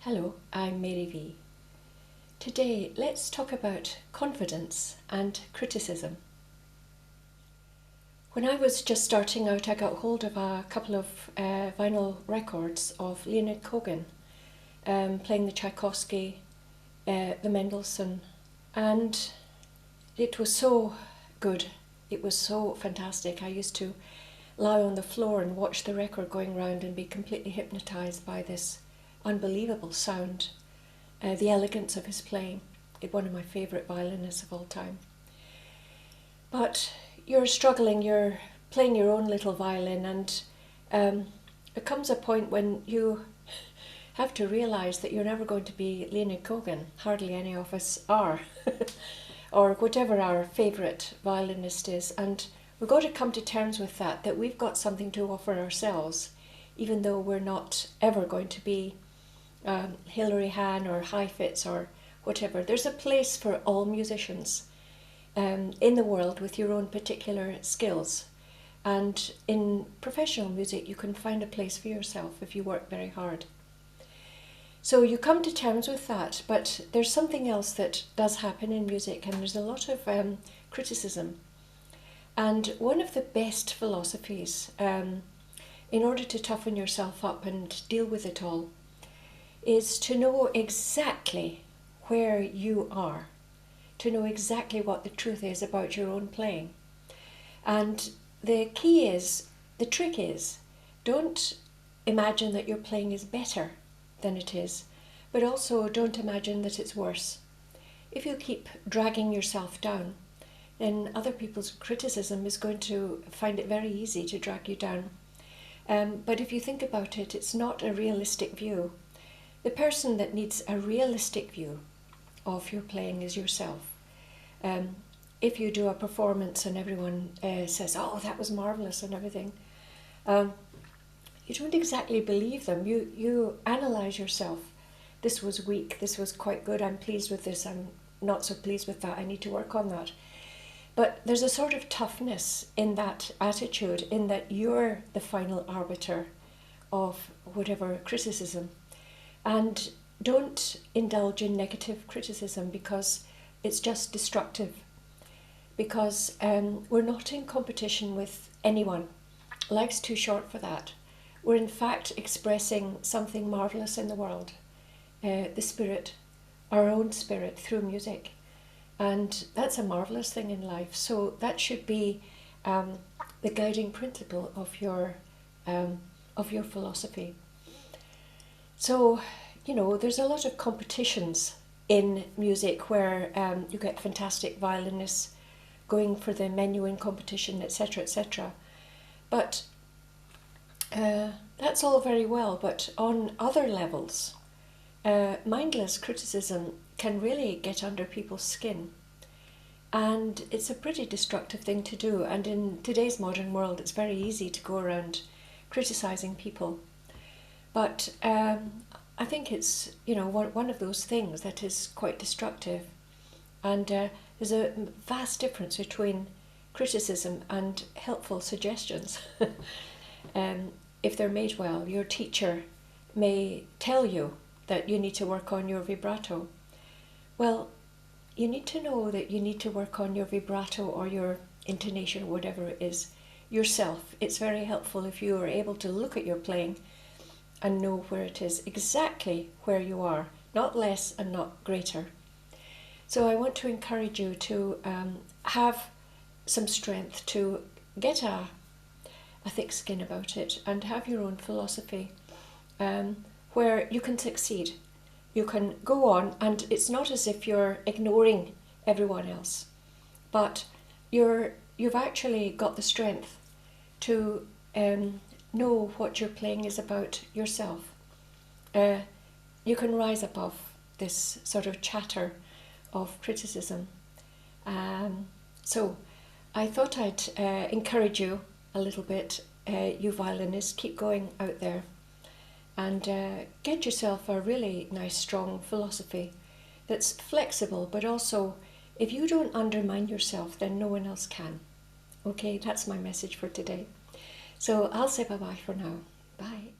Hello, I'm Mary V. Today, let's talk about confidence and criticism. When I was just starting out, I got hold of a couple of vinyl records of Leonard Cohen playing the Tchaikovsky, the Mendelssohn, and it was so good. It was so fantastic. I used to lie on the floor and watch the record going round and be completely hypnotised by this unbelievable sound, the elegance of his playing. One of my favourite violinists of all time. But you're struggling, you're playing your own little violin, and there comes a point when you have to realise that you're never going to be Leonard Cohen. Hardly any of us are, or whatever our favourite violinist is, and we've got to come to terms with that we've got something to offer ourselves, even though we're not ever going to be Hilary Hahn or Heifetz or whatever. There's a place for all musicians in the world with your own particular skills. And in professional music, you can find a place for yourself if you work very hard. So you come to terms with that, but there's something else that does happen in music, and there's a lot of criticism. And one of the best philosophies, in order to toughen yourself up and deal with it all, is to know exactly where you are, to know exactly what the truth is about your own playing. And the trick is, don't imagine that your playing is better than it is, but also don't imagine that it's worse. If you keep dragging yourself down, then other people's criticism is going to find it very easy to drag you down. But if you think about it, it's not a realistic view. The person that needs a realistic view of your playing is yourself. If you do a performance and everyone says, "Oh, that was marvellous," and everything, you don't exactly believe them. You analyse yourself. This was weak, this was quite good, I'm pleased with this, I'm not so pleased with that, I need to work on that. But there's a sort of toughness in that attitude, in that you're the final arbiter of whatever criticism. And don't indulge in negative criticism, because it's just destructive. Because we're not in competition with anyone. Life's too short for that. We're in fact expressing something marvellous in the world. The spirit, our own spirit through music. And that's a marvellous thing in life. So that should be the guiding principle of your philosophy. So, there's a lot of competitions in music where you get fantastic violinists going for the menuing competition, etc., etc. But that's all very well. But on other levels, mindless criticism can really get under people's skin. And it's a pretty destructive thing to do. And in today's modern world, it's very easy to go around criticising people. But I think it's, one of those things that is quite destructive. And there's a vast difference between criticism and helpful suggestions. If they're made well, your teacher may tell you that you need to work on your vibrato. Well, you need to know that you need to work on your vibrato or your intonation, whatever it is, yourself. It's very helpful if you are able to look at your playing and know where it is, exactly where you are, not less and not greater. So I want to encourage you to have some strength, to get a thick skin about it, and have your own philosophy where you can succeed. You can go on, and it's not as if you're ignoring everyone else, but you've actually got the strength to know what your playing is about yourself. You can rise above this sort of chatter of criticism. So I thought I'd encourage you a little bit, you violinists, keep going out there and get yourself a really nice, strong philosophy that's flexible, but also, if you don't undermine yourself, then no one else can. Okay, that's my message for today. So I'll say bye-bye for now. Bye.